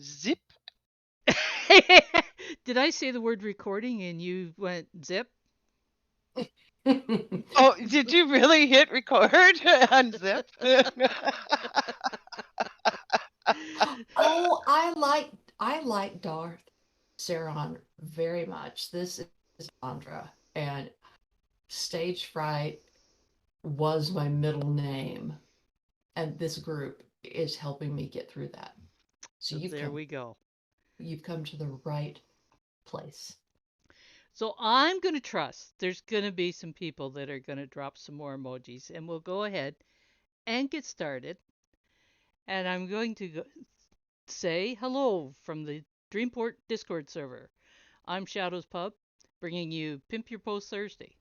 Zip. Did I say the word recording and you went zip? Oh, did you really hit record on Zip? Oh, I like Darth Saron very much. This is Andra, and stage fright was my middle name, and this group is helping me get through that. So So there we go. you've come to the right place. So I'm going to trust there's going to be some people that are going to drop some more emojis, and we'll go ahead and get started. And I'm going to say hello from the Dreamport Discord server. I'm Shadows Pub, bringing you Pimp Your Post Thursday.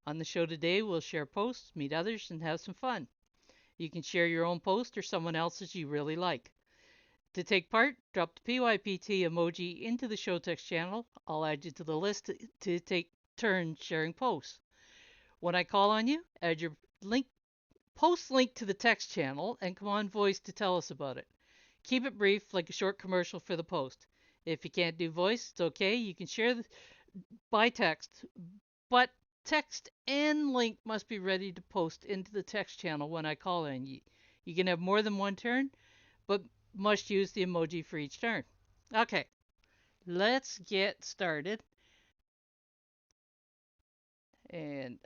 On the show today, we'll share posts, meet others, and have some fun. You can share your own post or someone else's you really like. To take part, drop the PYPT emoji into the show text channel. I'll add you to the list to take turns sharing posts. When I call on you, add your link post link to the text channel and come on voice to tell us about it. Keep it brief, like a short commercial for the post. If you can't do voice, it's okay. You can share by text, but text and link must be ready to post into the text channel when I call on you. You can have more than one turn, but must use the emoji for each turn. Okay, let's get started. And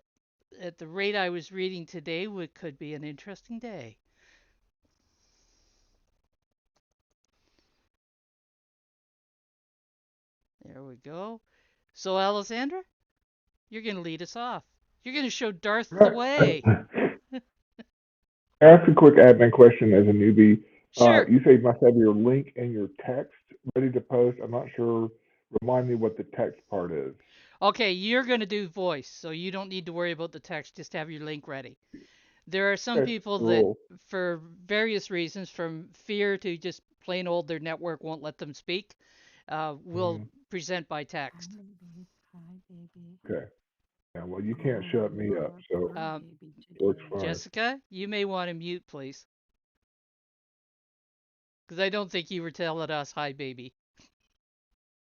at the rate I was reading today, it could be an interesting day. There we go. So, Alessandra, you're going to lead us off. You're going to show Darth the Right. way. Ask a quick admin question as a newbie. Sure. You say you must have your link and your text ready to post. I'm not sure. Remind me what the text part is. Okay, you're going to do voice, so you don't need to worry about the text. Just have your link ready. There are some Okay, people that, cool. for various reasons, from fear to just plain old, their network won't let them speak, will Mm, present by Hi, text. baby. Hi, baby. okay. Yeah, well, you can't How shut you me up, are, so fur Um, baby, it works today? fine. Jessica, you may want to mute, please, because I don't think you were telling us hi, baby.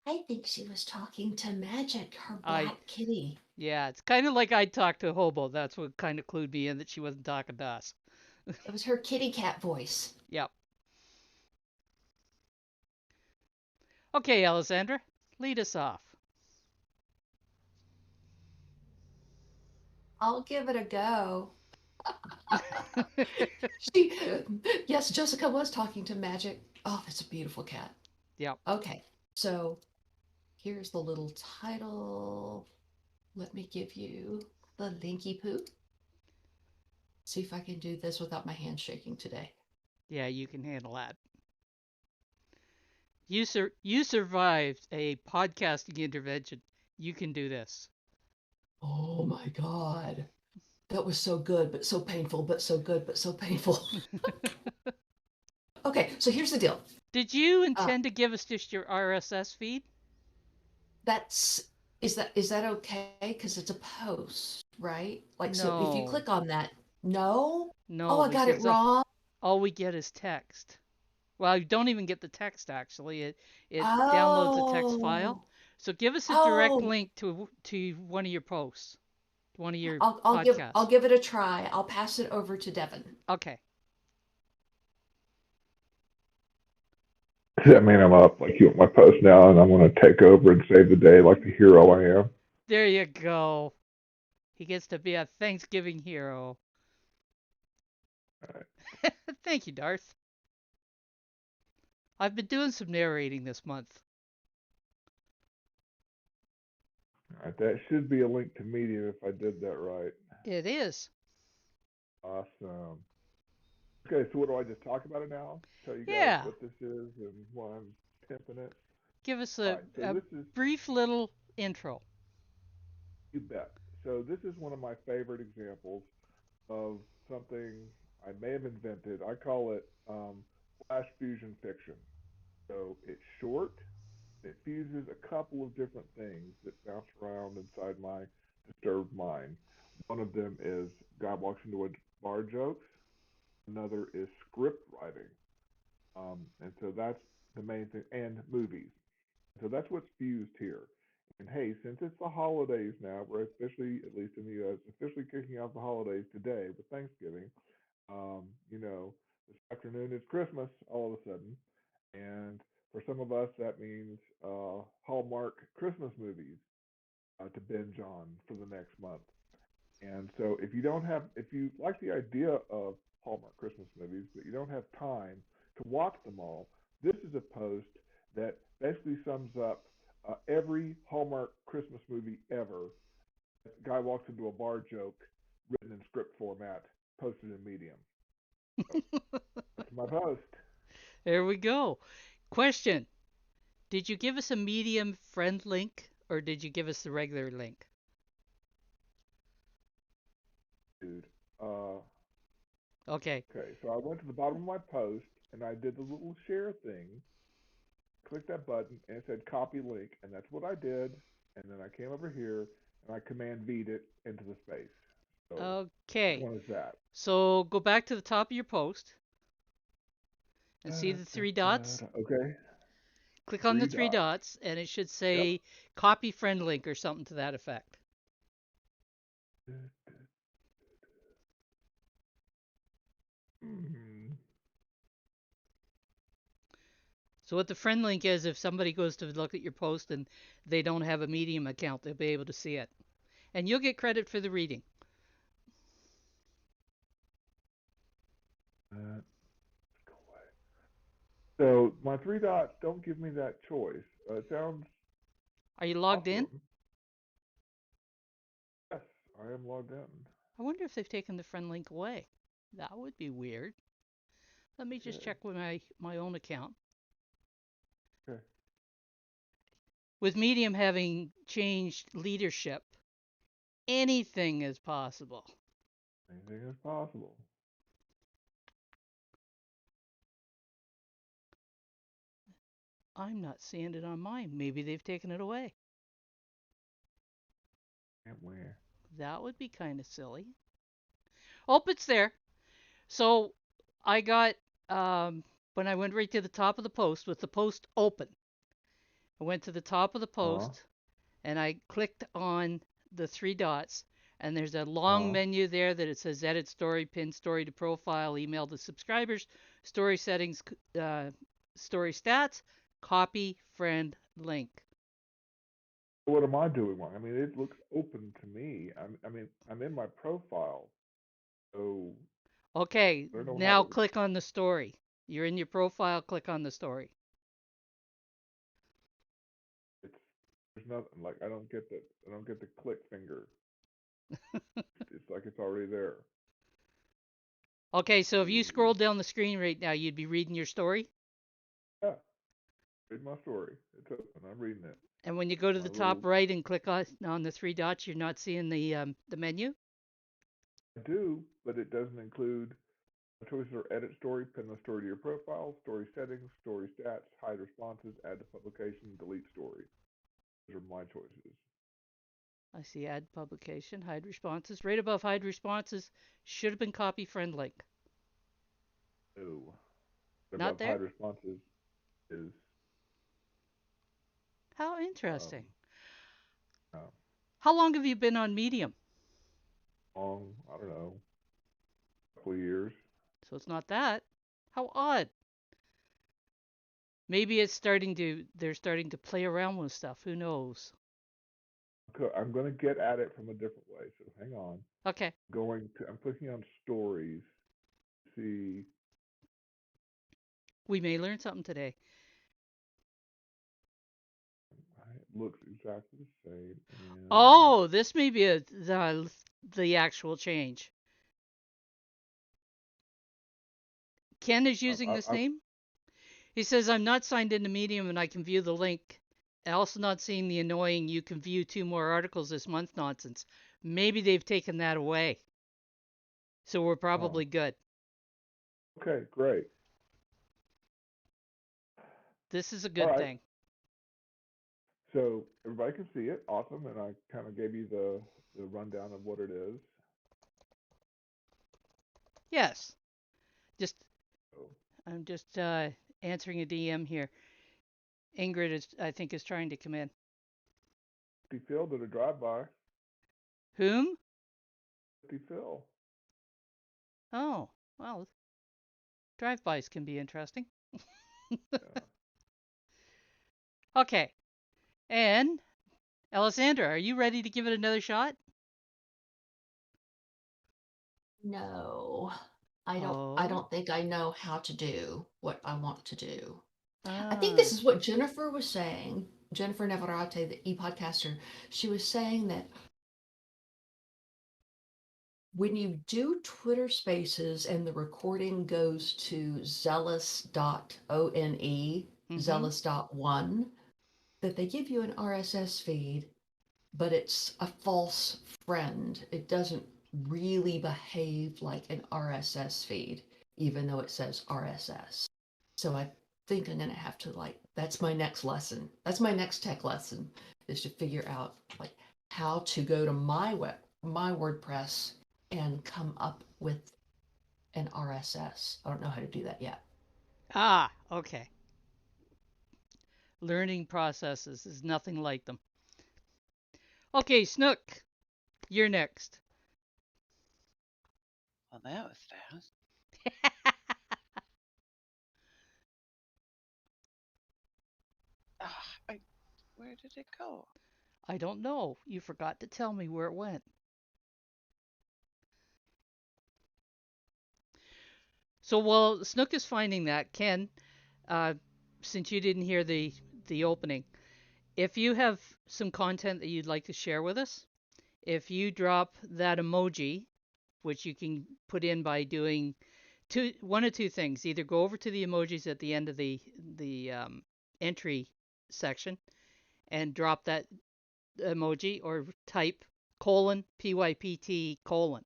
I think she was talking to Magic, her I, black kitty. yeah, it's kind of like I talked to a hobo. That's what kind of clued me in that she wasn't talking to us. It was her kitty cat voice. Yep. Okay, Alessandra, lead us off. I'll give it a go. She, yes, Jessica was talking to Magic. Oh, that's a beautiful cat. Yep. Okay, so here's the little title. Let me give you the linky poo. See if I can do this without my hand shaking today. Yeah, you can handle that. You survived a podcasting intervention. You can do this. Oh my God. That was so good, but so painful, but so good, but so painful. Okay, so here's the deal. Did you Uh, intend to give us just your RSS feed? that's is that okay? Because it's a post, right? Like, so if you No. click on that, no. Oh, No, I got it because wrong. all we get is text. Well, you don't even get the text actually. It downloads a text file. Oh, So give us a direct oh. link to one of your posts, one of your I'll podcasts. give it a try. I'll pass it over to Devin. Okay. Does that mean I'm up? Like, you want my post now and I'm going to take over and save the day like the hero I am? There you go. He gets to be a Thanksgiving hero. All right. Thank you, Darth. I've been doing some narrating this month. All right. That should be a link to Medium if I did that right. It is. Awesome. Okay, so what do I just talk about it now? Tell you guys Yeah. what this is and why I'm pimping it? Give us All right, so a this is, brief little intro. you bet. So this is one of my favorite examples of something I may have invented. I call it flash fusion fiction. So it's short. It fuses a couple of different things that bounce around inside my disturbed mind. One of them is God walks into a bar jokes. Another is script writing. And so that's the main thing, and movies. So that's what's fused here. And hey, since it's the holidays now, we're officially, at least in the U.S., officially kicking off the holidays today with Thanksgiving. You know, this afternoon is Christmas all of a sudden, and for some of us that means Hallmark Christmas movies to binge on for the next month. And so if you like the idea of Hallmark Christmas movies, but you don't have time to watch them all, this is a post that basically sums up every Hallmark Christmas movie ever. A guy walks into a bar joke written in script format, posted in Medium. So that's my post. There we go. Question: did you give us a medium friend link or did you give us the regular link? Dude. Uh, Okay. okay, so I went to the bottom of my post and I did the little share thing, clicked that button, and it said copy link, and that's what I did. And then I came over here and I command V'd it into the space. So which Okay. one is that? So go back to the top of your post and see the three dots. Okay, Click on the three three dots. dots and it should Yep. say copy friend link or something to that effect. Hmm. So what the friend link is, if somebody goes to look at your post and they don't have a Medium account, they'll be able to see it. And you'll get credit for the reading. Uh, so my three dots don't give me that choice. It sounds Are you logged in? awesome. Yes, I am logged in. I wonder if they've taken the friend link away. That would be weird. Let me just Okay. check with my own account. Okay. With Medium having changed leadership, anything is possible. Anything is possible. I'm not seeing it on mine. Maybe they've taken it away. Can't wear. That would be kind of silly. Oh, it's there. So I got, when I went right to the top of the post with the post open, I went to the top of the Uh post and I clicked on the three dots, and there's a long huh. menu there that it says edit story, pin story to profile, email to subscribers, story settings, story stats, copy friend link. What am I doing wrong? I mean, it looks open to me. I mean, I'm in my profile, so Okay, I don't know how now to. click on the story. You're in your profile, click on the story. It's there's nothing like I don't get the click finger. It's like it's already there. Okay, so if you Ooh. scroll down the screen right now, you'd be reading your story. Yeah, read my story. It's open. I'm reading it. And when you go to My the top little right and click on the three dots, you're not seeing the menu. I do, but it doesn't include the choices are edit story, pin the story to your profile, story settings, story stats, hide responses, add to publication, delete story. Those are my choices. I see add publication, hide responses. Right above hide responses should have been copy friend link. No. Not Above there? hide responses is How um, interesting. uh, How long have you been on Medium? long, I don't know, couple of years. So it's not that. How odd. Maybe they're starting to play around with stuff. Who knows? I'm going to get at it from a different way. So hang on. Okay. I'm clicking on stories to see. We may learn something today. It looks exactly the same. And Oh, this may be the actual change. Ken is using this I name. He says, I'm not signed into Medium and I can view the link. Also not seeing the annoying you can view two more articles this month nonsense. Maybe they've taken that away. So we're oh, probably good. okay, great. This is a All good right. thing. So everybody can see it. Awesome. And I kind of gave you the rundown of what it is. Yes. Just So, I'm just answering a DM here. Ingrid is, I think, is trying to come in. Phil did a drive-by. Whom? Phil. Oh, well, drive-bys can be interesting. Yeah. Okay, and Alessandra, are you ready to give it another shot? No, I Oh, don't think I know how to do what I want to do. I think ah, this is what Jennifer was saying. Jennifer Navarrete, the e-podcaster, she was saying that when you do Twitter Spaces and the recording goes to zealous.one, mm-hmm. zealous.one, that they give you an RSS feed, but it's a false friend. It doesn't really behave like an RSS feed, even though it says RSS. So I think I'm gonna have to like that's my next lesson. That's my next tech lesson is to figure out like how to go to my WordPress and come up with an RSS. I don't know how to do that yet. Ah, okay. Learning processes is nothing like them. Okay, Snook, you're next. Well, that was fast. Ah, where did it go? I don't know. You forgot to tell me where it went. So while Snook is finding that, Ken, uh, since you didn't hear the opening, if you have some content that you'd like to share with us, if you drop that emoji, which you can put in by doing one of two things, either go over to the emojis at the end of the entry section and drop that emoji, or type colon PYPT colon,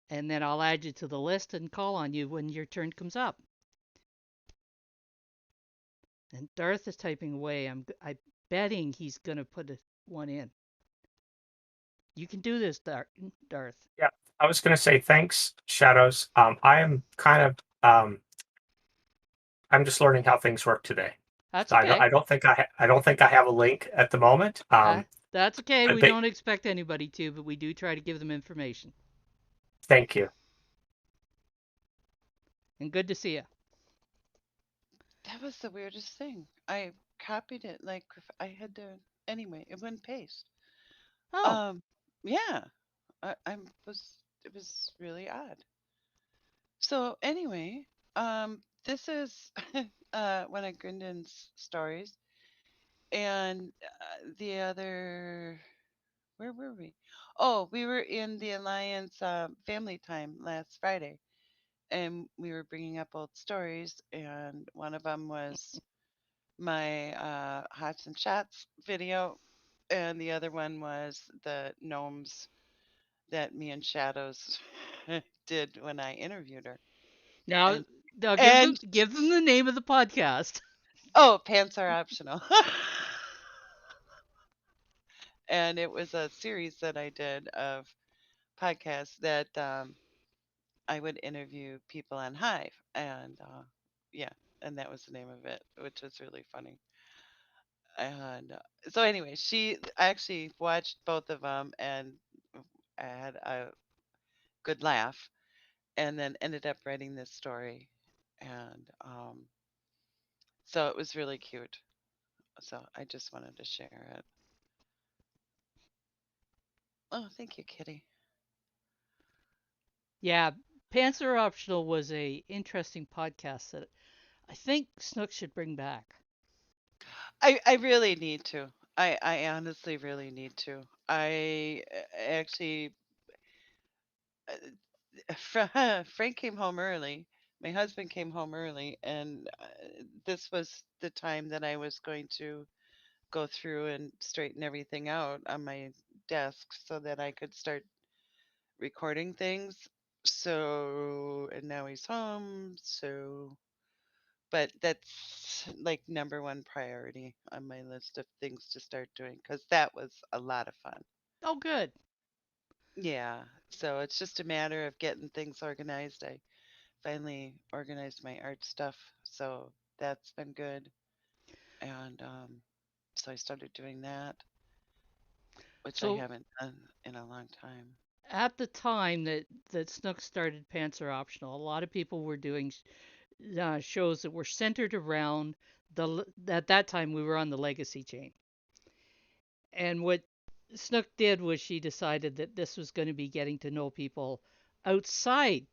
and then I'll add you to the list and call on you when your turn comes up. And Darth is typing away. I betting he's gonna put one in. You can do this, Darth. Yeah, I was going to say thanks, Shadows. I am kind of I'm just learning how things work today. That's So okay. I don't think I don't think I have a link at the moment. That's okay. But We don't expect anybody to, but we do try to give them information. thank you. And good to see you. That was the weirdest thing. I copied it like if I had to. Anyway, it wouldn't paste. Oh, Um, yeah, I was. It was really odd. So anyway, this is one of Grinden's stories, and the other. Where were we? Oh, we were in the Alliance family time last Friday, and we were bringing up old stories, and one of them was my Hots and Shots video, and the other one was the gnomes that me and Shadows did when I interviewed her. now And now and give them the name of the podcast. oh, pants are optional. And it was a series that I did of podcasts that I would interview people on Hive, and yeah, and that was the name of it, which was really funny. And so anyway, she actually watched both of them and had a good laugh, and then ended up writing this story, and so it was really cute. So I just wanted to share it. Oh, thank you, Kitty. Yeah, Panzer Optional was a interesting podcast that I think Snook should bring back. I really need to. I honestly really need to. I actually Frank came home early. My husband came home early, and this was the time that I was going to go through and straighten everything out on my desk so that I could start recording things. So, and now he's home. So, but that's like number one priority on my list of things to start doing because that was a lot of fun. Oh, good. Yeah. So it's just a matter of getting things organized. I finally organized my art stuff, so that's been good. And so I started doing that, which I So haven't done in a long time. at the time that Snook started Pants Are Optional, a lot of people were doing shows that were centered around at that time we were on the Legacy chain. And what Snook did was she decided that this was going to be getting to know people outside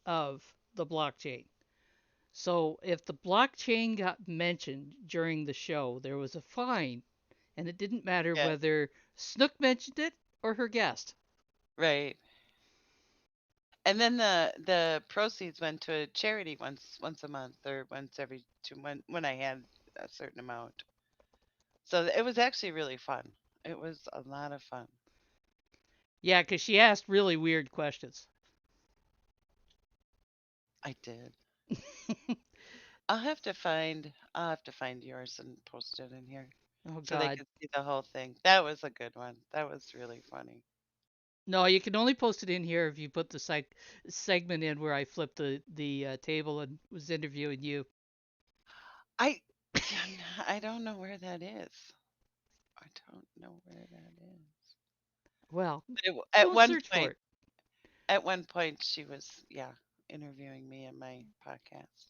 of the blockchain. So if the blockchain got mentioned during the show, there was a fine, and it didn't matter Yeah, whether Snook mentioned it or her guest. right. And then the proceeds went to a charity once a month or once every 2 months when I had a certain amount. So it was actually really fun. It was a lot of fun. Yeah, because she asked really weird questions. I did. I'll have to find yours and post it in here Oh so they God. can see the whole thing. That was a good one. That was really funny. No, you can only post it in here if you put the segment in where I flipped the table and was interviewing you. I I don't know where that is. I don't know where that is. Well, But go search for it. at one point she was, yeah, interviewing me in my podcast.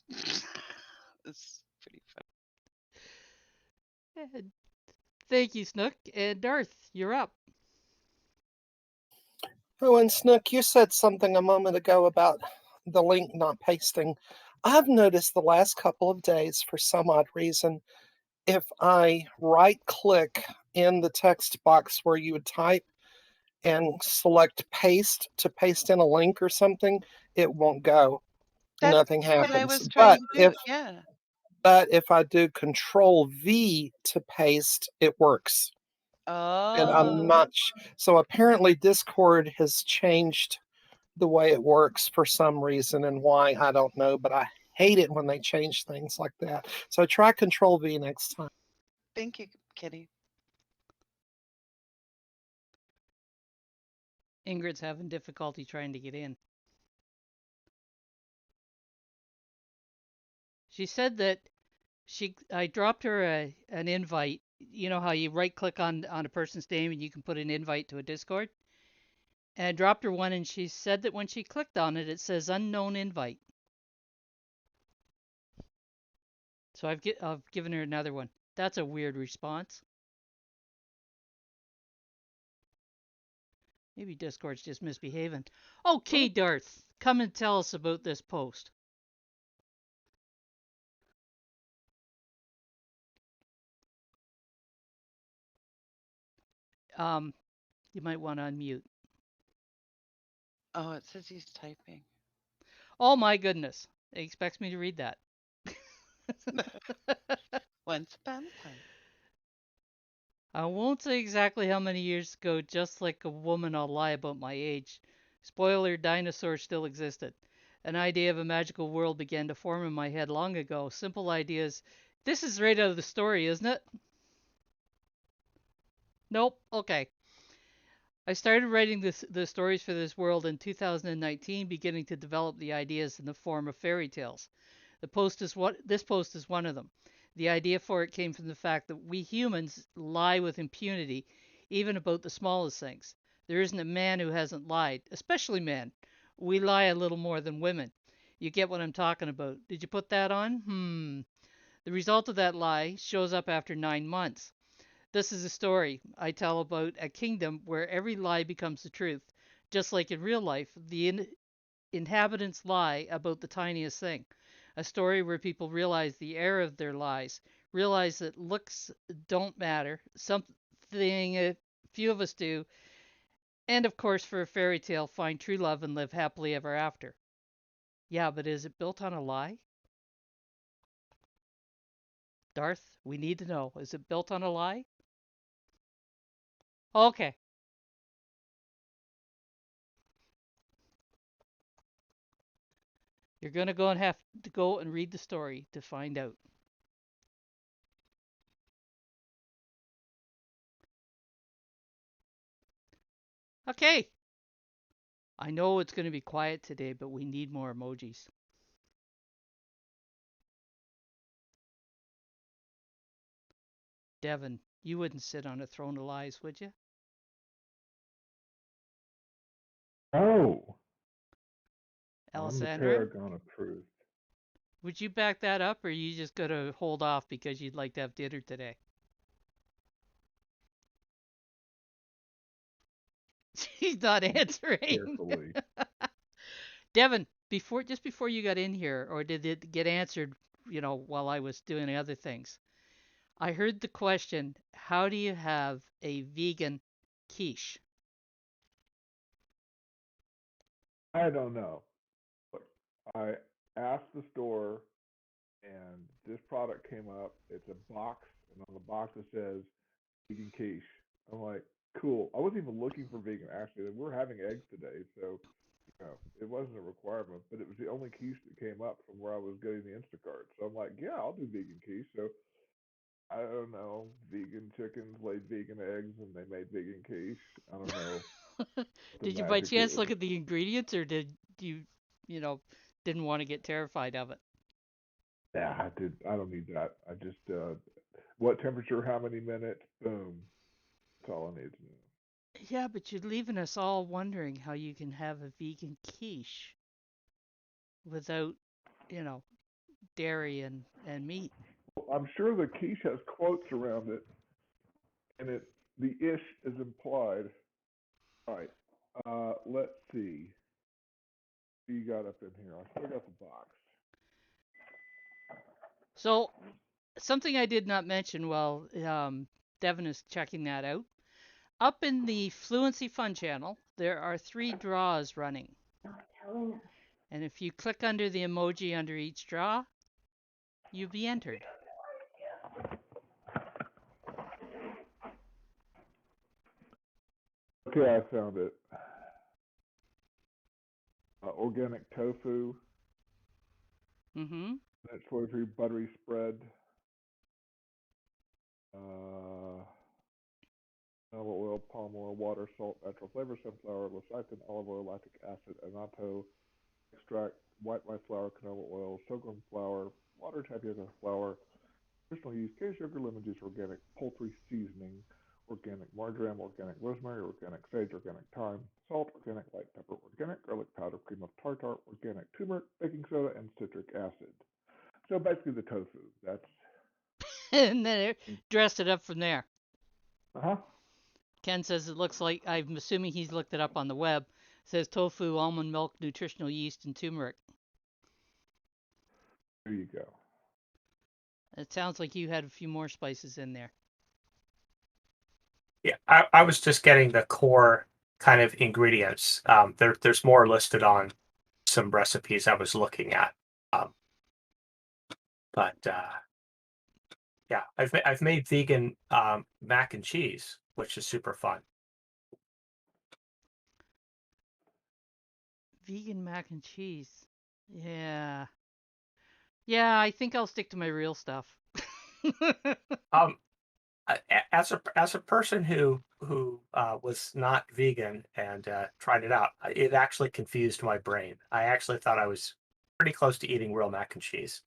It's pretty funny. Eh, thank you, Snook. And Darth, you're up. Oh, and Snook, you said something a moment ago about the link not pasting. I've noticed the last couple of days, for some odd reason, if I right click in the text box where you would type and select paste to paste in a link or something, it won't go. That's Nothing what I happens. was trying But to do. if Yeah. but if I do control V to paste, it works. And I'm Oh, not so apparently Discord has changed the way it works for some reason, and why I don't know, but I hate it when they change things like that. So try Control V next time. thank you, Kitty. Ingrid's having difficulty trying to get in. She said that I dropped her an invite. You know how you right click on a person's name and you can put an invite to a Discord? And I dropped her one and she said that when she clicked on it, it says unknown invite. So I've given her another one. That's a weird response. Maybe Discord's just misbehaving. Okay, Darth, come and tell us about this post. Um, you might want to unmute. Oh, it says he's typing. Oh my goodness. It expects me to read that. Once upon a time. I won't say exactly how many years ago, just like a woman, I'll lie about my age. Spoiler, dinosaurs still existed. An idea of a magical world began to form in my head long ago. Simple ideas. This is right out of the story, isn't it? Nope. Okay. I started writing the stories for this world in 2019, beginning to develop the ideas in the form of fairy tales. This post is one of them. The idea for it came from the fact that we humans lie with impunity, even about the smallest things. There isn't a man who hasn't lied, especially men. We lie a little more than women. You get what I'm talking about. Did you put that on? The result of that lie shows up after 9 months. This is a story I tell about a kingdom where every lie becomes the truth. Just like in real life, the inhabitants lie about the tiniest thing. A story where people realize the error of their lies, realize that looks don't matter, something a few of us do, and of course, for a fairy tale, find true love and live happily ever after. Yeah, but is it built on a lie? Darth, we need to know. Is it built on a lie? Okay, you're going to go and have to go and read the story to find out. Okay, I know it's going to be quiet today, but we need more emojis. Devin, you wouldn't sit on a throne of lies, would you? No, I'm the Alessandra, Paragon of Truth. would you back that up, or are you just going to hold off because you'd like to have dinner today? He's not answering. Carefully. Devin, before you got in here, or did it get answered, while I was doing the other things? I heard the question, how do you have a vegan quiche? I don't know. But I asked the store, and this product came up. It's a box, and on the box it says vegan quiche. I'm like, cool. I wasn't even looking for vegan. Actually, we're having eggs today, so it wasn't a requirement, but it was the only quiche that came up from where I was getting the Instacart. So I'm like, yeah, I'll do vegan quiche. So I don't know, vegan chickens laid vegan eggs and they made vegan quiche. I don't know what the Did you by magic chance is. look at the ingredients, or did you, you know, didn't want to get terrified of it? Yeah, I did. I don't need that. I just what temperature, how many minutes, boom. That's all I need to know. Yeah, but you're leaving us all wondering how you can have a vegan quiche without, you know, dairy and meat. Well, I'm sure the quiche has quotes around it, and the ish is implied. All right. Let's see. What you got up in here? I still got the box. So, something I did not mention while Devin is checking that out. Up in the Fluency Fun channel, there are 3 draws running. And if you click under the emoji under each draw, you'll be entered. Okay, I found it. Organic tofu, Mm-hmm. that soy-free buttery spread, uh, olive oil, palm oil, water, salt, natural flavor, sunflower, lecithin, olive oil, lactic acid, annatto extract, white rice flour, canola oil, sorghum flour, water, tapioca flour, traditional yeast, cane sugar, lemon juice, organic poultry seasoning, organic marjoram, organic rosemary, organic sage, organic thyme, salt, organic white pepper, organic garlic powder, cream of tartar, organic turmeric, baking soda, and citric acid. So basically the tofu. That's And then it dressed it up from there. uh-huh. Ken says it looks like, I'm assuming he's looked it up on the web, says tofu, almond milk, nutritional yeast, and turmeric. There you go. It sounds like you had a few more spices in there. Yeah, I was just getting the core kind of ingredients. There's more listed on some recipes I was looking at. But yeah, I've made vegan mac and cheese, which is super fun. Vegan mac and cheese. Yeah. Yeah, I think I'll stick to my real stuff. Um, as a person who was not vegan and tried it out, it actually confused my brain. I actually thought I was pretty close to eating real mac and cheese.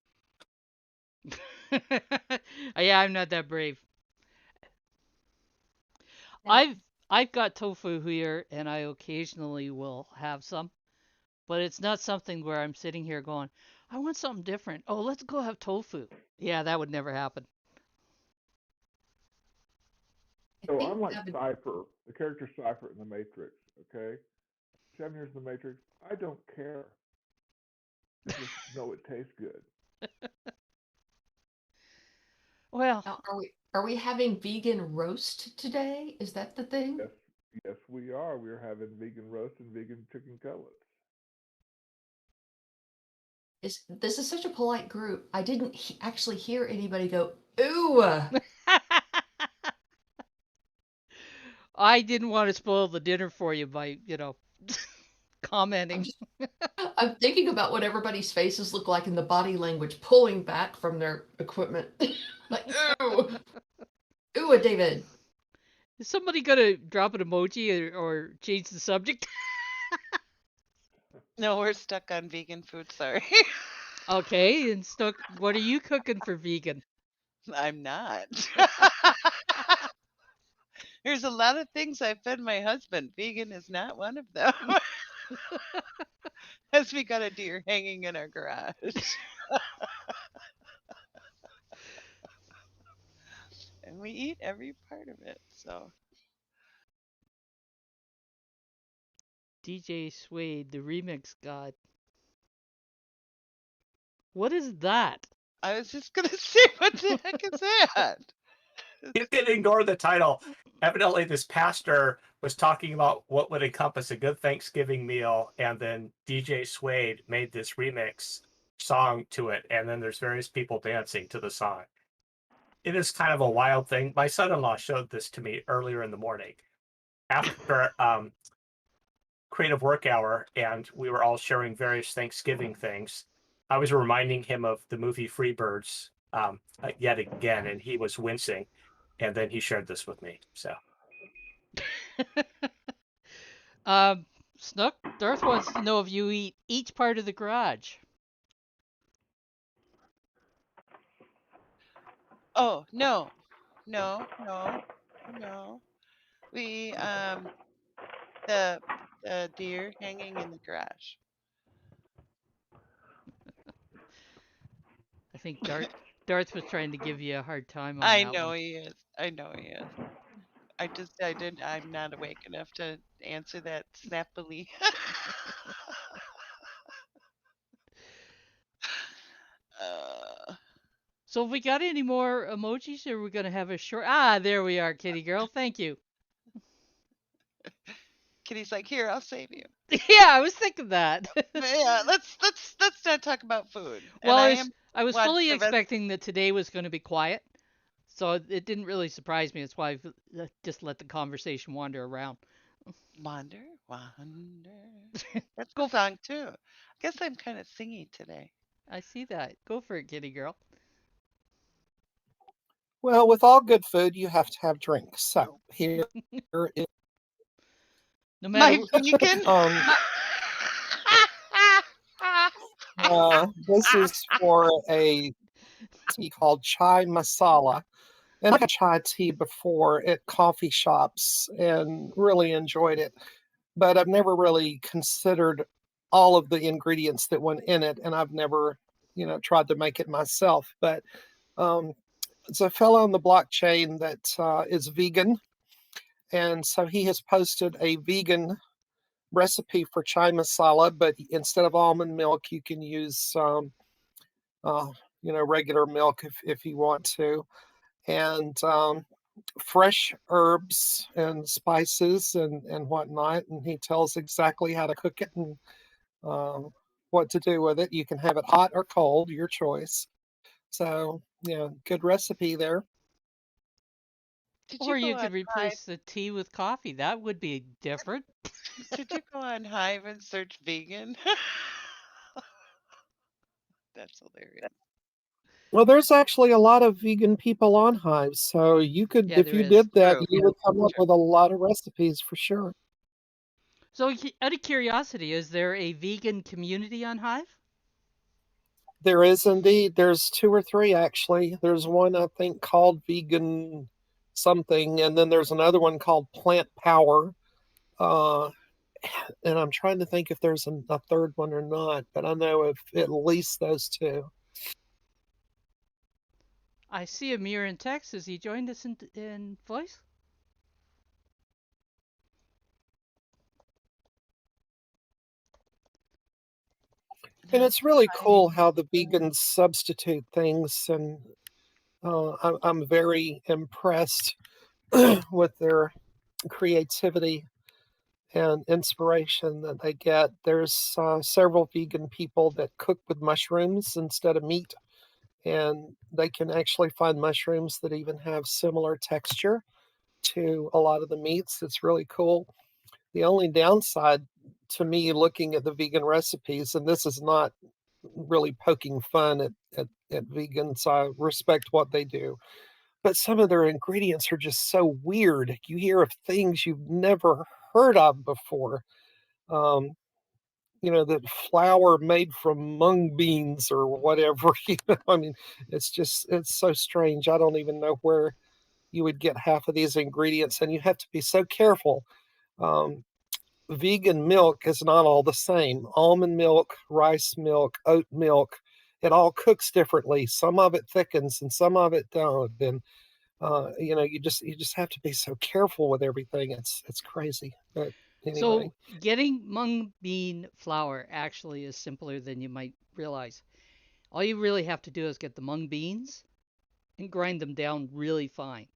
Yeah, I'm not that brave. Now, I've got tofu here, and I occasionally will have some, but it's not something where I'm sitting here going, I want something different. Oh, let's go have tofu. Yeah, that would never happen. I So think I'm like Devin, Cypher, the character Cypher in the Matrix. Okay, 7 years in the Matrix. I don't care. I just know it tastes good. Well, now are we having vegan roast today? Is that the thing? Yes, yes, we are. We're having vegan roast and vegan chicken cutlets. Is this is such a polite group? I didn't actually hear anybody go ooh. I didn't want to spoil the dinner for you by, I'm commenting. just I'm thinking about what everybody's faces look like in the body language, pulling back from their equipment. Like ooh, ooh, David. Is somebody gonna drop an emoji or change the subject? No, we're stuck on vegan food. Sorry. Okay, and Stuck, what are you cooking for vegan? I'm not. There's a lot of things I fed my husband. Vegan is not one of them. As we got a deer hanging in our garage. And we eat every part of it. So DJ Suede, the remix god. What is that? I was just gonna say, what the heck is that? You can ignore the title. Evidently, this pastor was talking about what would encompass a good Thanksgiving meal, and then DJ Suede made this remix song to it, and then there's various people dancing to the song. It is kind of a wild thing. My son-in-law showed this to me earlier in the morning after creative work hour, and we were all sharing various Thanksgiving things. I was reminding him of the movie Freebirds yet again, and he was wincing. And then he shared this with me. So um, Snook, Darth wants to know if you eat each part of the garage. Oh, no. No, no, no. We the the deer hanging in the garage. I think Darth was trying to give you a hard time on I that know one. he is. I know he is. I'm not awake enough to answer that snappily. uh, So have we got any more emojis, or are we gonna have a short? Ah, there we are, Kitty girl. Thank you. Kitty's like, here, I'll save you. Yeah, I was thinking that. But yeah, let's not talk about food. And Well, I am I was watch fully the rest. expecting that today was going to be quiet, so it didn't really surprise me. That's why I just let the conversation wander around. Wander, wander. That's a Go, song too. I guess I'm kind of singy today. I see that. Go for it, Kitty girl. Well, with all good food, you have to have drinks. So here is No My matter. vegan. this is for a tea called chai masala. And I had chai tea before at coffee shops and really enjoyed it. But I've never really considered all of the ingredients that went in it, and I've never, tried to make it myself. But um, it's a fellow on the blockchain that is vegan, and so he has posted a vegan recipe for chai masala. But instead of almond milk, you can use uh, regular milk if you want to, and fresh herbs and spices and whatnot. And he tells exactly how to cook it and what to do with it. You can have it hot or cold, your choice. So, yeah, good recipe there. Did you Or go you on could Hive? replace the tea with coffee. That would be different. Did you go on Hive and search vegan? That's hilarious. Well, there's actually a lot of vegan people on Hive. So you could, Yeah, if there you is. did that, True. you would come up True. with a lot of recipes for sure. So, out of curiosity, is there a vegan community on Hive? There is indeed. There's two or three actually. There's one I think called Vegan something, and then there's another one called Plant Power. Uh, and I'm trying to think if there's a third one or not, but I know of at least those two. I see Amir in Texas. He joined us in voice. And That's it's really exciting. cool how the vegans substitute things, and I'm very impressed with their creativity and inspiration that they get. There's several vegan people that cook with mushrooms instead of meat, and they can actually find mushrooms that even have similar texture to a lot of the meats. It's really cool. The only downside to me looking at the vegan recipes, and this is not really poking fun at vegans, I respect what they do, but some of their ingredients are just so weird. You hear of things you've never heard of before. Um, that flour made from mung beans or whatever. I mean, it's so strange. I don't even know where. you would get half of these ingredients, and you have to be so careful. Um, Vegan milk is not all the same. Almond milk, rice milk, oat milk, it all cooks differently. Some of it thickens and some of it don't. And you just have to be so careful with everything. It's crazy. But anyway, So getting mung bean flour actually is simpler than you might realize. All you really have to do is get the mung beans and grind them down really fine.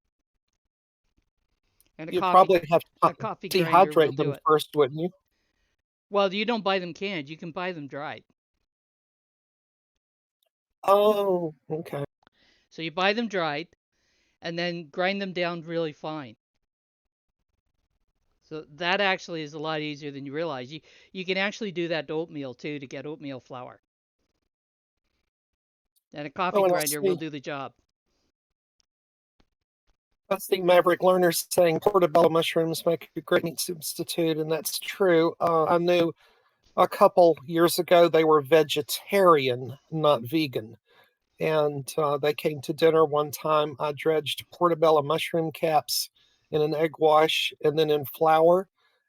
And you'd probably have a to coffee grinder will dehydrate do them it. first, wouldn't you? Well, you don't buy them canned, you can buy them dried. Oh, okay. So you buy them dried and then grind them down really fine. So that actually is a lot easier than you realize. You can actually do that to oatmeal too to get oatmeal flour. And a coffee Oh, and grinder will do the job. I see Maverick Learners saying portobello mushrooms make a great meat substitute, and that's true. I knew a couple years ago they were vegetarian, not vegan. And they came to dinner one time. I dredged portobello mushroom caps in an egg wash and then in flour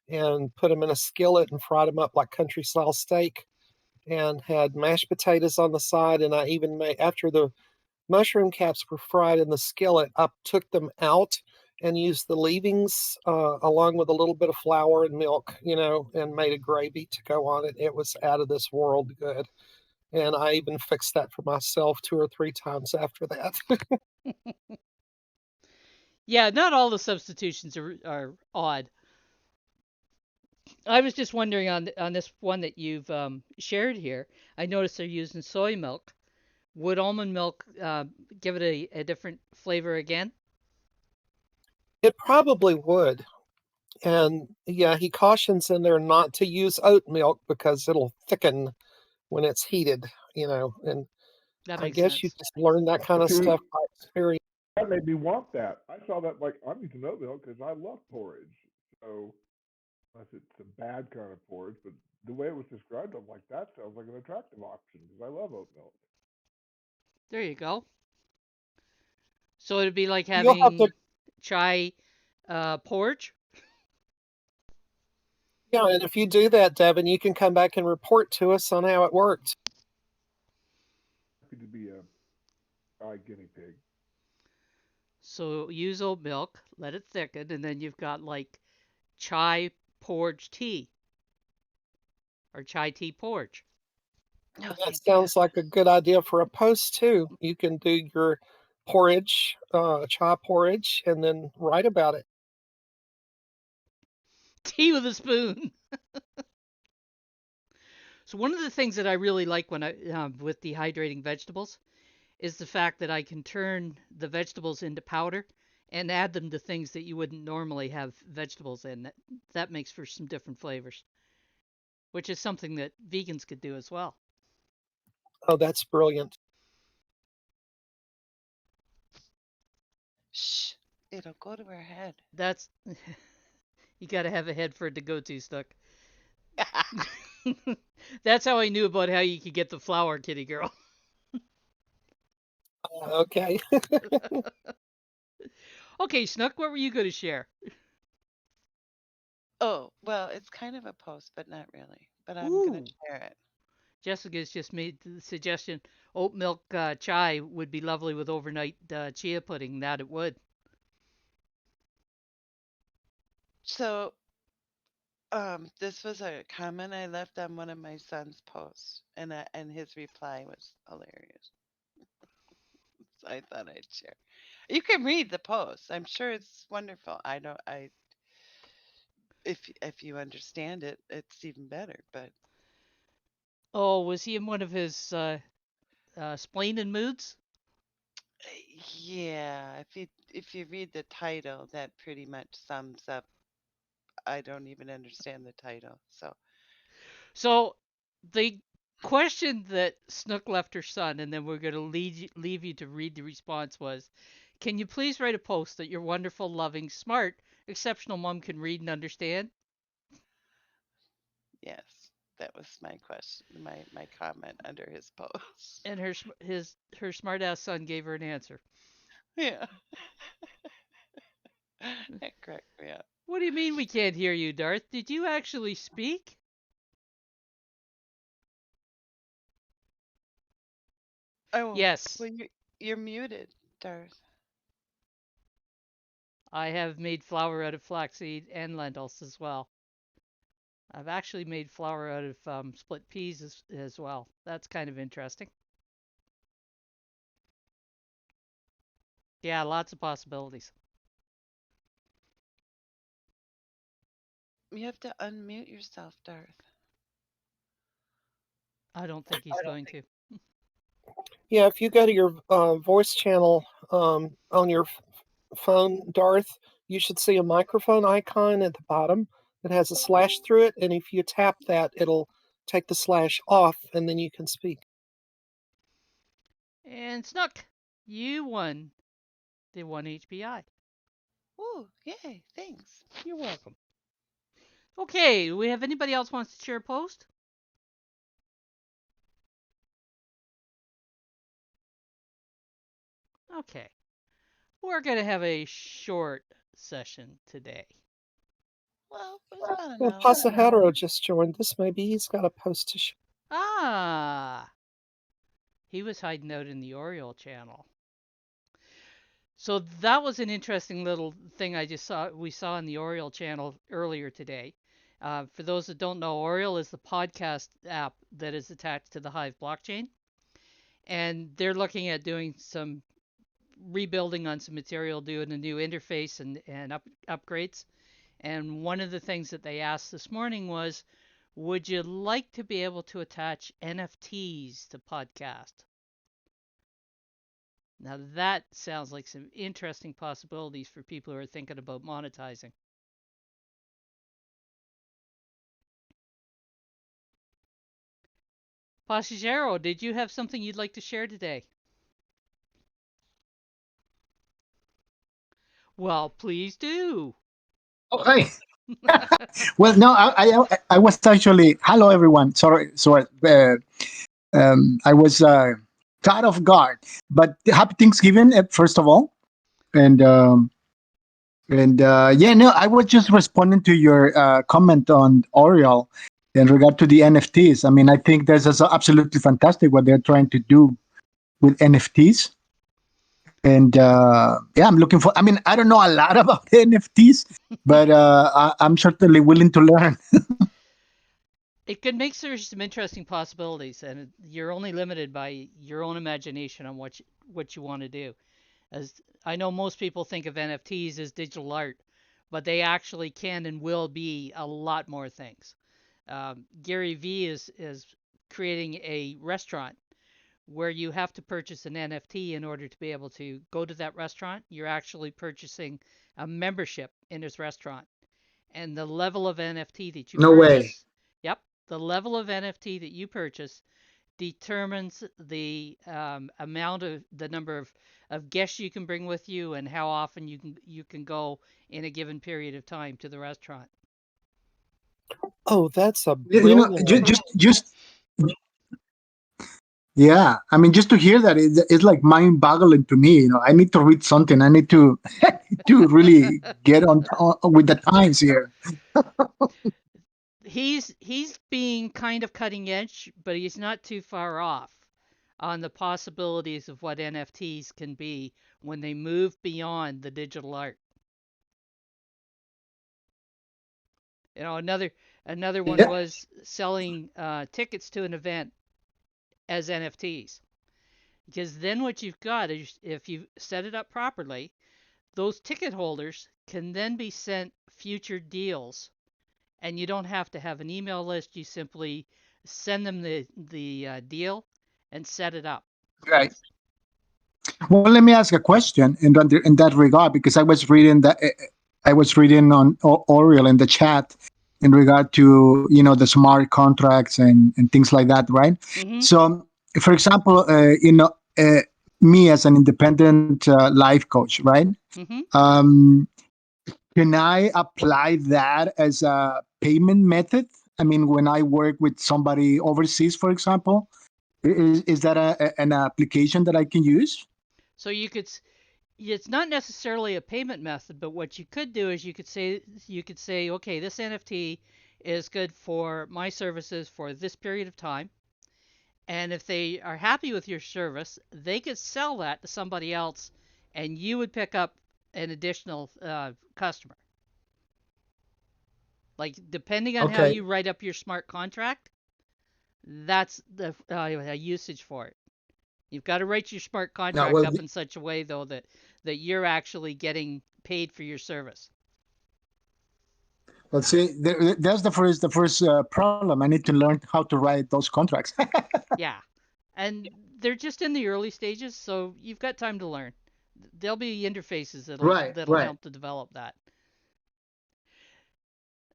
and put them in a skillet and fried them up like country style steak and had mashed potatoes on the side. And I even made, after the mushroom caps were fried in the skillet, I took them out and used the leavings along with a little bit of flour and milk, and made a gravy to go on it. It was out of this world good. And I even fixed that for myself 2 or 3 times after that. Yeah, not all the substitutions are odd. I was just wondering on this one that you've shared here. I noticed they're using soy milk. Would almond milk give it a different flavor again? It probably would. And yeah, he cautions in there not to use oat milk because it'll thicken when it's heated. And That I makes guess you sense. just learn that kind of See, stuff by experience. that made me want that. I saw that like I'm using oat milk because I love porridge. So unless it's a bad kind of porridge, but the way it was described, I'm like that sounds like an attractive option because I love oat milk. There you go. So it'd be like You'll have to, having chai porridge. yeah, and if you do that, Devin, you can come back and report to us on how it worked. Happy to be a guinea pig. So use oat milk, let it thicken, and then you've got like chai porridge tea or chai tea porridge. No, That thank you. sounds like a good idea for a post too. You can do your porridge, chai porridge, and then write about it. Tea with a spoon. So one of the things that I really like when I with dehydrating vegetables is the fact that I can turn the vegetables into powder and add them to things that you wouldn't normally have vegetables in. That makes for some different flavors, which is something that vegans could do as well. Oh, that's brilliant. Shh. It'll go to her head. That's you got to have a head for it to go to, Stuck. That's how I knew about how you could get the flour, kitty girl. Okay. Okay, Snook, what were you going to share? Oh, well, it's kind of a post, but not really. But I'm going to Ooh, share it. Jessica's just made the suggestion oat milk chai would be lovely with overnight chia pudding. That it would. So, this was a comment I left on one of my son's posts, and his reply was hilarious. So I thought I'd share. You can read the post. I'm sure it's wonderful. I don't. I if you understand it, it's even better. But Oh, was he in one of his splaining moods? yeah, if you read the title, that pretty much sums up. I don't even understand the title. So So the question that Snook left her son, and then we're going to leave you to read the response was, can you please write a post that your wonderful, loving, smart, exceptional mom can read and understand? yes, that was my question, my comment under his post. And her smart ass son gave her an answer. Yeah. It cracked me up. What do you mean we can't hear you, Darth? Did you actually speak? Oh, Yes, well, you're muted, Darth. I have made flour out of flaxseed and lentils as well. I've actually made flour out of split peas as well. That's kind of interesting. Yeah, lots of possibilities. You have to unmute yourself, Darth. I don't think he's going to. Yeah, if you go to your voice channel on your phone, Darth, you should see a microphone icon at the bottom that has a slash through it. And if you tap that, it'll take the slash off and then you can speak. And Snook, you won the 1 HPI. Ooh, yay, thanks. You're welcome. Okay, do we have anybody else wants to share a post? Okay. We're going to have a short session today. Well, it was about an Well, hour. Pasajero just joined us. Maybe he's got a post to share. Ah, he was hiding out in the Oriole channel. So that was an interesting little thing we saw in the Oriole channel earlier today. For those that don't know, Oriole is the podcast app that is attached to the Hive blockchain. And they're looking at doing some rebuilding on some material, doing a new interface and upgrades. And one of the things that they asked this morning was, would you like to be able to attach NFTs to podcast? Now that sounds like some interesting possibilities for people who are thinking about monetizing. Pasajero, did you have something you'd like to share today? Well, please do. Okay. Well, no, I was actually. Hello, everyone. Sorry. I was caught off guard, but happy Thanksgiving first of all, and yeah, no, I was just responding to your comment on Oriole in regard to the NFTs. I mean, I think that's also absolutely fantastic what they're trying to do with NFTs. And yeah, I'm looking for. I mean, I don't know a lot about NFTs, but I'm certainly willing to learn. It could make some interesting possibilities, and you're only limited by your own imagination on what you want to do. As I know, most people think of NFTs as digital art, but they actually can and will be a lot more things. Gary V is creating a restaurant where you have to purchase an NFT in order to be able to go to that restaurant. You're actually purchasing a membership in his restaurant. And the level of NFT that you No way. purchase, yep, the level of NFT that you purchase determines the amount of the number of guests you can bring with you and how often you can go in a given period of time to the restaurant. Oh, that's a You know, brilliant idea. just yeah. I mean, just to hear that it's like mind-boggling to me. You know, I need to read something. I need to to really get on with the times here. He's being kind of cutting edge, but he's not too far off on the possibilities of what NFTs can be when they move beyond the digital art. Another one Yeah. was selling tickets to an event as NFTs. Because then what you've got is, if you set it up properly, those ticket holders can then be sent future deals, and you don't have to have an email list. You simply send them the deal and set it up. Right. Well, let me ask a question in that regard, because I was reading on Oriel in the chat in regard to the smart contracts and things like that, right? Mm-hmm. So, for example, me as an independent life coach, right? Mm-hmm. Um, can I apply that as a payment method? I mean, when I work with somebody overseas, for example, is that an application that I can use? So it's not necessarily a payment method, but what you could do is you could say, okay, this NFT is good for my services for this period of time, and if they are happy with your service, they could sell that to somebody else, and you would pick up an additional customer. Like depending on how Okay. you write up your smart contract, that's the usage for it. You've got to write your smart Now, contract well, up in such a way though that you're actually getting paid for your service. let's see. That's the first problem. I need to learn how to write those contracts. Yeah. And they're just in the early stages, so you've got time to learn. There'll be interfaces that'll Right. that'll Right. help to develop that.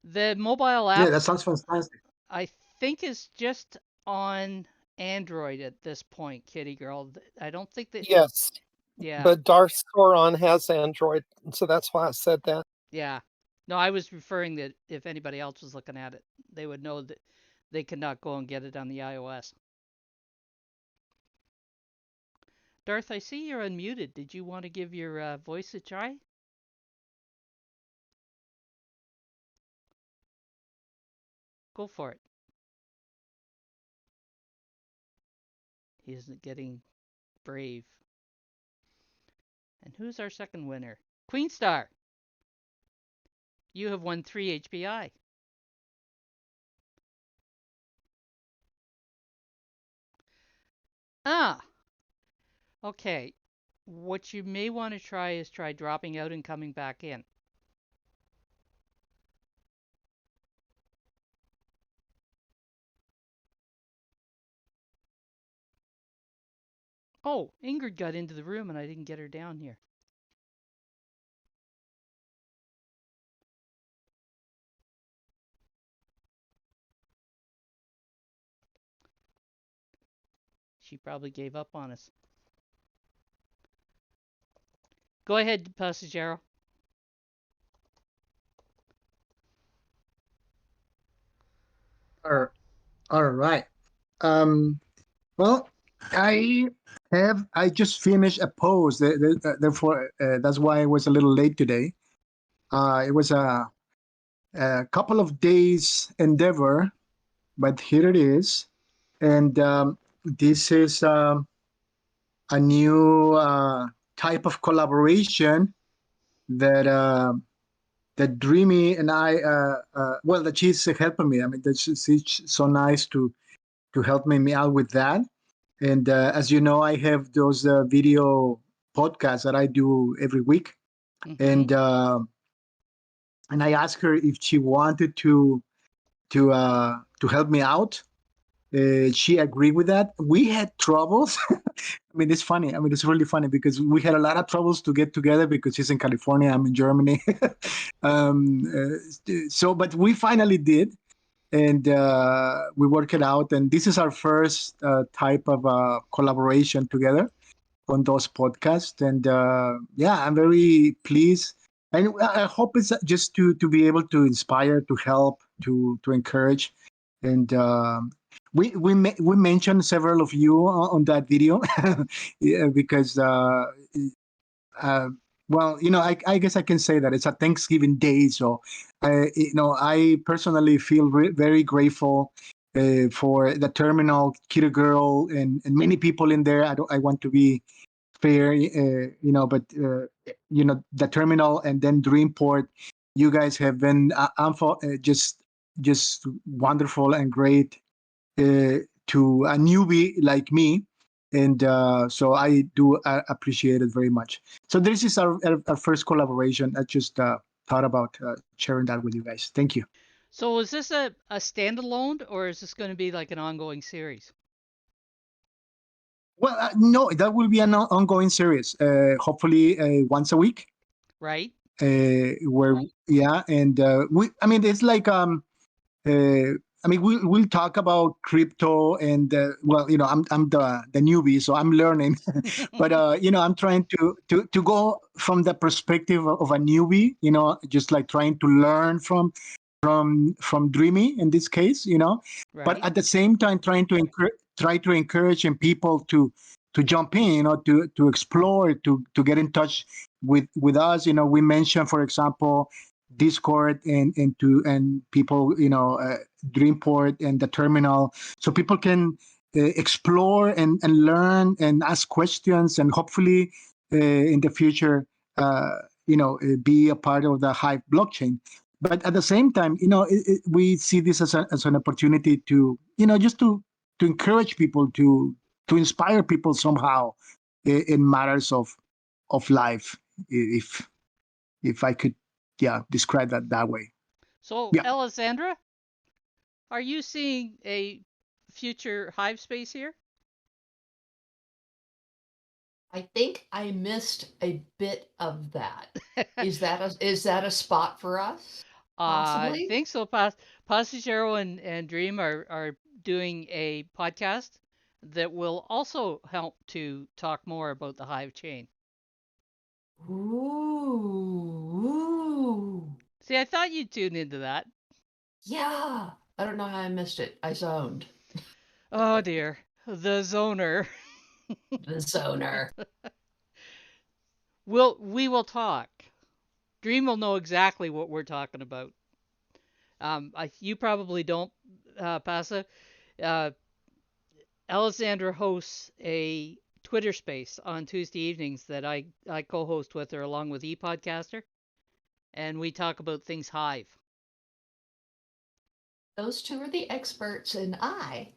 The mobile Yeah, app, that sounds fantastic. I think, is just on Android at this point, Kitty Girl. I don't think that. Yes, Yeah, but Darth Sauron has Android, so that's why I said that. yeah. No, I was referring that if anybody else was looking at it, they would know that they cannot go and get it on the iOS. Darth, I see you're unmuted. Did you want to give your voice a try? Go for it. He isn't getting brave. And who's our second winner? Queen Star. You have won 3 HBI. Ah, okay. What you may want to try is try dropping out and coming back in. Oh, Ingrid got into the room and I didn't get her down here. She probably gave up on us. Go ahead, Passagero. All all right. Um, well, I just finished a post. Therefore, that's why I was a little late today. It was a couple of days endeavor, but here it is. And this is a new type of collaboration that that Dreamy and I, well, that she's helping me. I mean, she's so nice to help me out with that. And as you know, I have those video podcasts that I do every week, Mm-hmm. and I asked her if she wanted to help me out. She agreed with that. We had troubles. I mean, it's funny. I mean, it's really funny because we had a lot of troubles to get together because she's in California, I'm in Germany. But we finally did, and we worked it out. And this is our first type of collaboration together on those podcasts. And yeah, I'm very pleased. And I hope it's just to be able to inspire, to help, to encourage, and we mentioned several of you on that video yeah, because uh, well, I guess I can say that it's a Thanksgiving day, so I personally feel very grateful for the terminal, Kiddo Girl, and many people in there. I want to be fair, but the terminal and then Dreamport, you guys have been just wonderful and great to a newbie like me. And so I do appreciate it very much. So this is our first collaboration. I just thought about sharing that with you guys. Thank you. So is this a standalone or is this going to be like an ongoing series? Well, no, that will be an ongoing series. Hopefully, once a week. Right? Where yeah, and I mean, it's like uh, I mean, we'll talk about crypto and well, I'm the newbie, so I'm learning, but I'm trying to go from the perspective of a newbie, just like trying to learn from Dreamy in this case, but Right? at the same time trying to try to encourage people to jump in, to explore, to get in touch with us. We mentioned, for example, Discord and people, Dreamport and the terminal, so people can explore and learn and ask questions, and hopefully in the future, be a part of the Hive blockchain. But at the same time, we see this as an opportunity to, just to encourage people, to inspire people somehow in matters of life, if I could, describe that way. So, Yeah. Alessandra, are you seeing a future Hive space here? I think I missed a bit of that. Is that a spot for us? I Possibly. think so. Pasajero and Dream are doing a podcast that will also help to talk more about the Hive chain. Ooh. See, I thought you'd tune into that. Yeah. I don't know how I missed it. I zoned. Oh dear, the zoner. The zoner. We will talk. Dream will know exactly what we're talking about. You probably don't, Pasa. Uh, Alexandra hosts a Twitter space on Tuesday evenings that I co-host with her along with ePodcaster, and we talk about things Hive. Those two are the experts, and I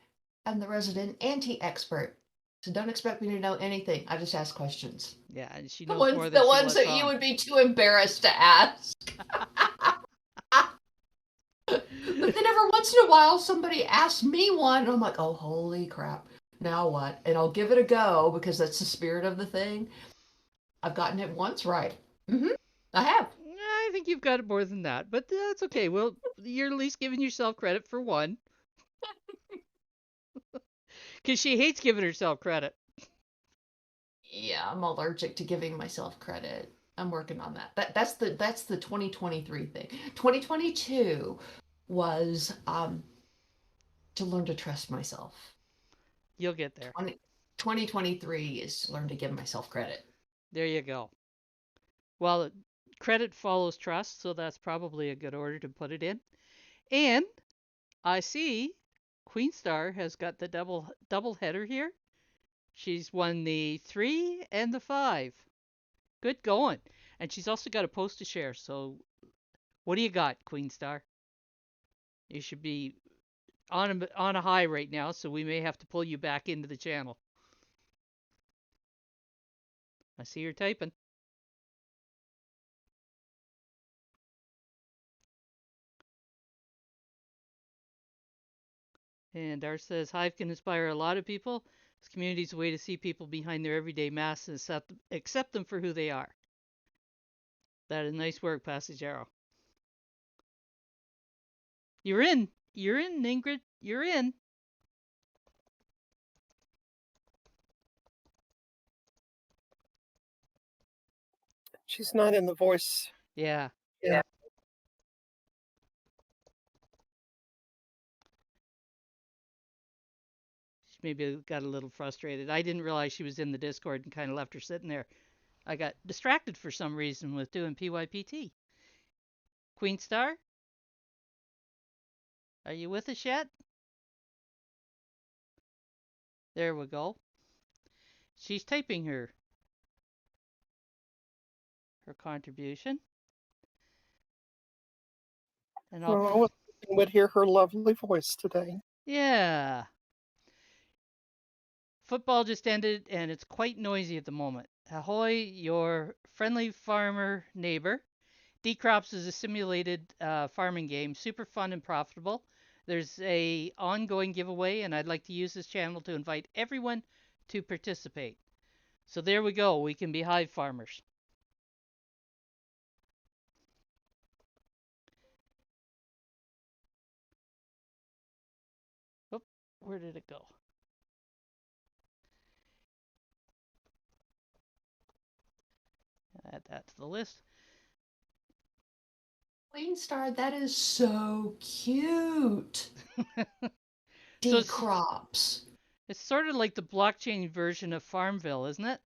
am the resident anti-expert. So don't expect me to know anything. I just ask questions. Yeah, and she The knows ones, more than the she ones lets that you on. would be too embarrassed to ask. But then every once in a while, somebody asks me one, and I'm like, oh, holy crap. Now what? And I'll give it a go because that's the spirit of the thing. I've gotten it once right. I have. I think you've got it more than that, but that's okay. Well, you're at least giving yourself credit for one, because she hates giving herself credit. Yeah, I'm allergic to giving myself credit. I'm working on that. That's the 2023 thing. 2022 was to learn to trust myself. You'll get there. 2023 is to learn to give myself credit. There you go. Well, credit follows trust, so that's probably a good order to put it in. And I see Queen Star has got the double header here. She's won the 3 and the 5. Good going. And she's also got a post to share. So what do you got, Queen Star? You should be on a high right now, so we may have to pull you back into the channel. I see you're typing. And Dar says Hive can inspire a lot of people. This community is a way to see people behind their everyday masks and accept them for who they are. That is nice work, Passagero. You're in. You're in, Ingrid. You're in. She's not in the voice. Yeah. Yeah. She maybe got a little frustrated. I didn't realize she was in the Discord and kind of left her sitting there. I got distracted for some reason with doing PYPT. Queen Star? Are you with us yet? There we go. She's typing her contribution. And I would hear her lovely voice today. Yeah. Football just ended and it's quite noisy at the moment. Ahoy, your friendly farmer neighbor. D-Crops is a simulated farming game, super fun and profitable. There's a ongoing giveaway, and I'd like to use this channel to invite everyone to participate. So there we go. We can be hive farmers. Oop, where did it go? Add that to the list. Queen Star, that is so cute. So D-Crops. It's sort of like the blockchain version of Farmville, isn't it?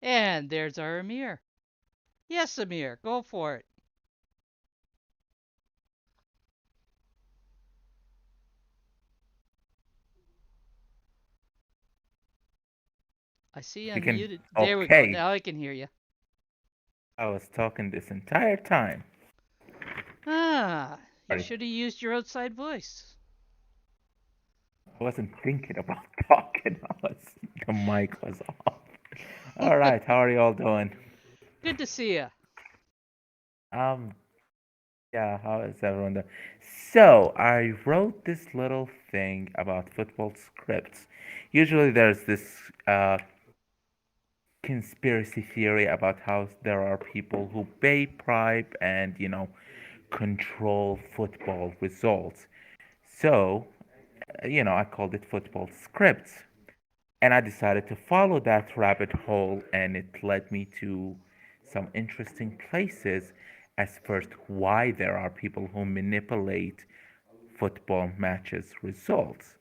And there's our Amir. Yes, Amir, go for it. I see You can. unmuted. There we go. Okay. Now I can hear you. I was talking this entire time. Ah, you Sorry. should have used your outside voice. I wasn't thinking about talking. The mic was off. All right. How are you all doing? Good to see you. Um. Yeah. How is everyone doing? So I wrote this little thing about football scripts. Usually, there's this conspiracy theory about how there are people who pay bribe and control football results. So I called it football scripts. And I decided to follow that rabbit hole, and it led me to some interesting places. As first, why there are people who manipulate football matches results.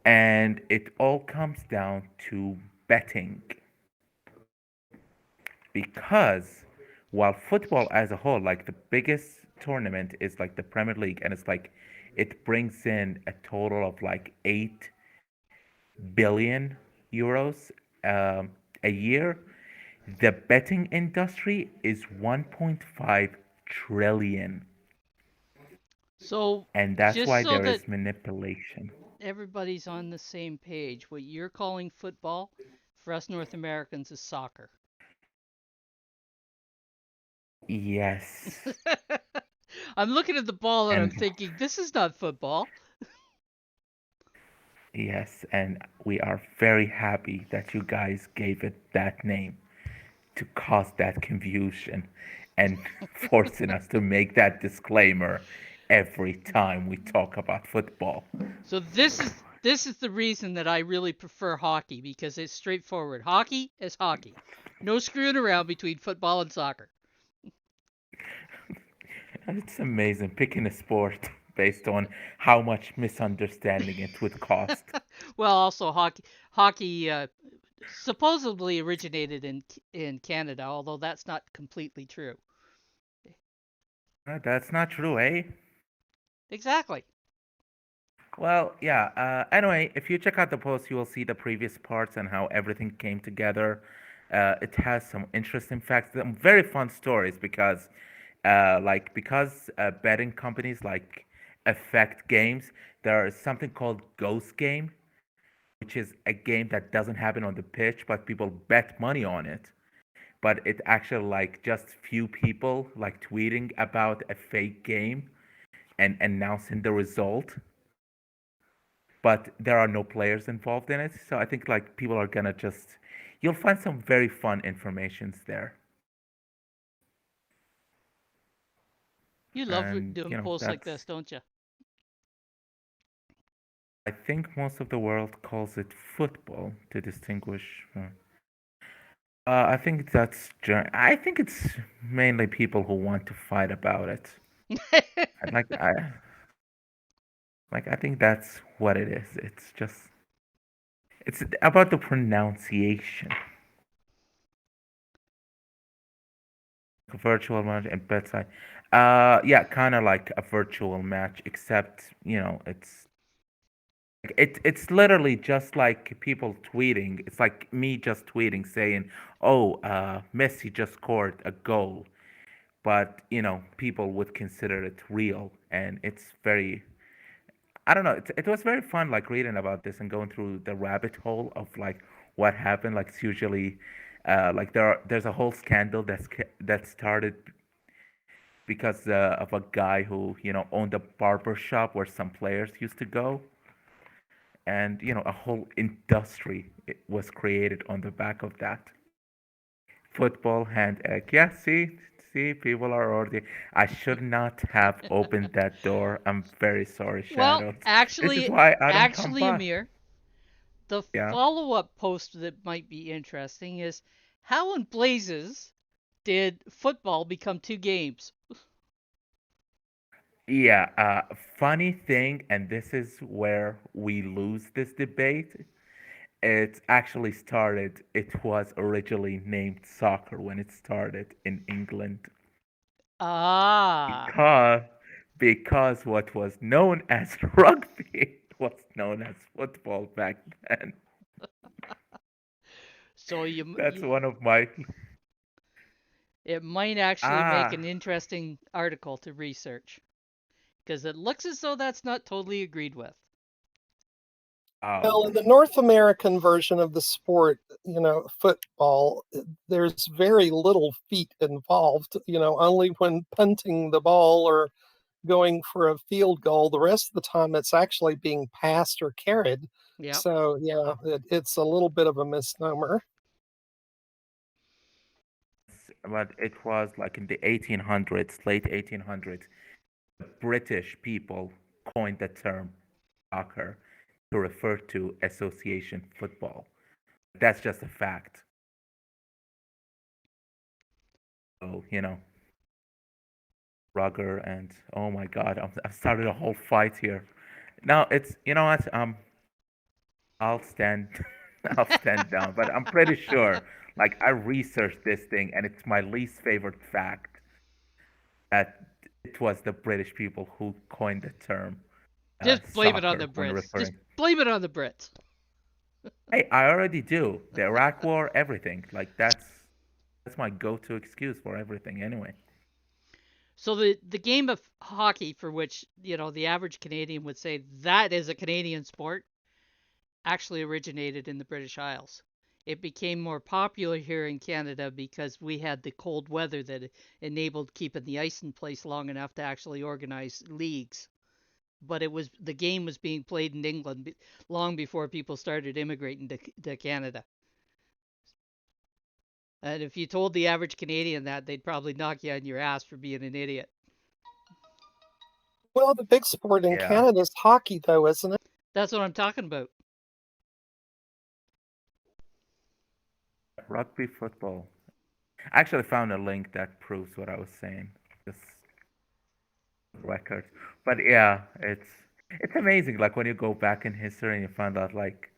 And it all comes down to betting. Because while football as a whole, like the biggest tournament is like the Premier League, and it's like it brings in a total of like 8 billion euros a year. The betting industry is 1.5 trillion, So, and that's just why so there that is manipulation. everybody's on the same page, what you're calling football for us North Americans is soccer. Yes, I'm looking at the ball and I'm and thinking, this is not football. yes, and we are very happy that you guys gave it that name to cause that confusion and forcing us to make that disclaimer every time we talk about football. So this is the reason that I really prefer hockey because it's straightforward. Hockey is hockey. No screwing around between football and soccer. And it's amazing picking a sport based on how much misunderstanding it would cost. Well, also hockey supposedly originated in Canada, although that's not completely true. That's not true, eh? Exactly. Well, yeah. Anyway, if you check out the post, you will see the previous parts and how everything came together. It has some interesting facts, some very fun stories because betting companies like affect games. There is something called ghost game, which is a game that doesn't happen on the pitch, but people bet money on it. But it actually like just few people like tweeting about a fake game and announcing the result, but there are no players involved in it. So I think like people are gonna just you'll find some very fun informations there. You love And doing posts like this, that's don't you? I think most of the world calls it football to distinguish. I think I think it's mainly people who want to fight about it. And I think that's what it is. It's about the pronunciation. Virtual match and bedside. Yeah, kind of like a virtual match, except it's literally just like people tweeting. It's like me just tweeting saying, "Oh, Messi just scored a goal," but people would consider it real, and it's very. I don't know. It was very fun, like reading about this and going through the rabbit hole of like what happened. Like it's usually, like there's a whole scandal that started because of a guy who owned a barber shop where some players used to go, and a whole industry was created on the back of that. Football hand egg. Yeah, see, people are already. I should not have opened that door. I'm very sorry, Well, Shadows. This is actually, why I don't come actually, back. Amir, the Yeah. follow-up post that might be interesting is how in blazes did football become two games? Yeah, funny thing, and this is where we lose this debate. It was originally named soccer when it started in England Ah, because because what was known as rugby was known as football back then. so That's one of my it might actually make an ah interesting article to research because it looks as though that's not totally agreed with. oh Well, in the North American version of the sport, football, there's very little feet involved, only when punting the ball or going for a field goal. The rest of the time, it's actually being passed or carried. Yep. So, yeah, it's a little bit of a misnomer. but it was like in the 1800s, late 1800s, the British people coined the term soccer to refer to association football. That's just a fact. So, Rugger and oh my God, I've started a whole fight here. Now it's you know what I'll stand I'll stand down, but I'm pretty sure like I researched this thing and it's my least favorite fact that it was the British people who coined the term Just blame it on the soccer when Brits. Just referring. blame it on the Brits. Hey, I already do the Iraq War, everything. Like that's my go-to excuse for everything anyway. So the game of hockey, for which the average Canadian would say that is a Canadian sport, actually originated in the British Isles. It became more popular here in Canada because we had the cold weather that enabled keeping the ice in place long enough to actually organize leagues. But the game was being played in England long before people started immigrating to Canada. And if you told the average Canadian that, they'd probably knock you on your ass for being an idiot. Well, the big sport in Yeah, Canada is hockey, though, isn't it? That's what I'm talking about. rugby football. I actually found a link that proves what I was saying. Just record. But yeah, it's amazing. Like when you go back in history and you find out like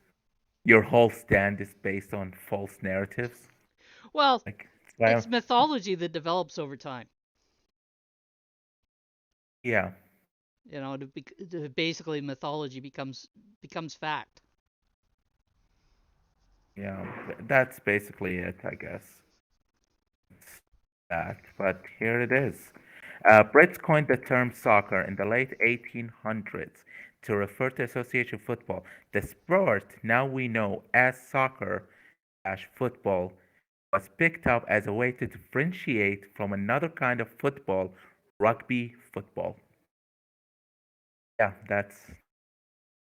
your whole stand is based on false narratives. Well, Like, it's well, mythology that develops over time. yeah, Basically mythology becomes fact. yeah, that's basically it, I guess. It's that, but here it is. Brits coined the term soccer in the late 1800s to refer to association football. The sport now we know as soccer football was picked up as a way to differentiate from another kind of football, rugby football. Yeah,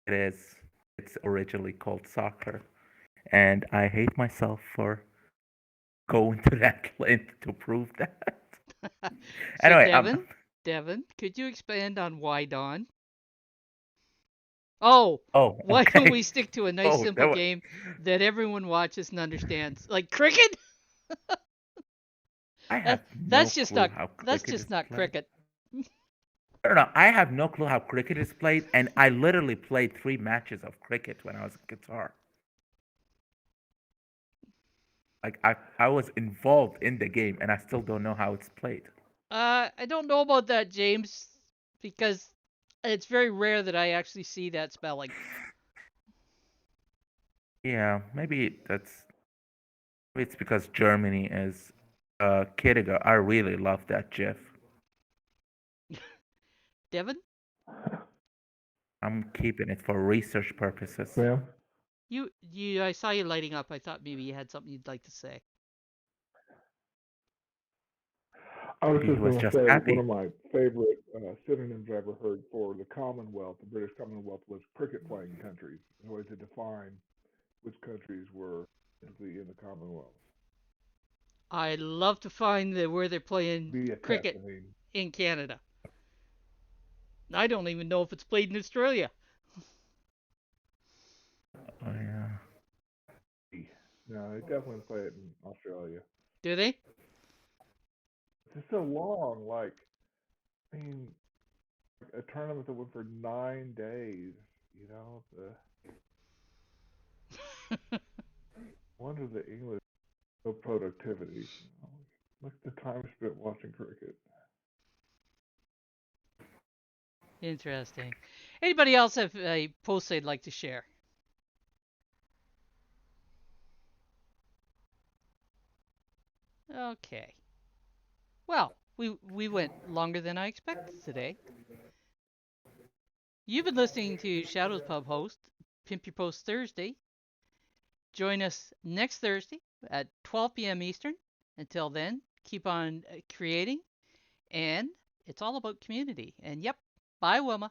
it is. It's originally called soccer, and I hate myself for going to that length to prove that. So Anyway, Devin, could you expand on why Dawn? Oh, oh, why don't we okay. stick to a nice Oh, simple game that everyone watches and understands, like cricket? I That, have no that's just clue not how that's cricket just is not played. cricket. I don't know. I have no clue how cricket is played, and I literally played 3 matches of cricket when I was a guitar. Like I was involved in the game, and I still don't know how it's played. I don't know about that, James, because it's very rare that I actually see that spelling. Yeah, maybe it's because Germany is kid ago. I really love that GIF. Devin, I'm keeping it for research purposes. Ma'am? I saw you lighting up. I thought maybe you had something you'd like to say. I was He just was going to just say one happy. of my favorite synonyms I ever heard for the Commonwealth, the British Commonwealth, was cricket playing countries, in a way to define which countries were typically in the Commonwealth. I love to find where they're playing Be a test. cricket I mean, in Canada. I don't even know if it's played in Australia. Oh yeah. no, they definitely play it in Australia. Do they? just so long. Like, I mean, a tournament that went for 9 days. You know, the wonder the English no productivity. You know? Look at the time spent watching cricket. Interesting. Anybody else have a post they'd like to share? Okay. Well, we went longer than I expected today. You've been listening to Shadows Pub host, Pimp Your Post Thursday. Join us next Thursday at 12 p.m. Eastern. Until then, keep on creating, and it's all about community. And yep, bye, Wilma.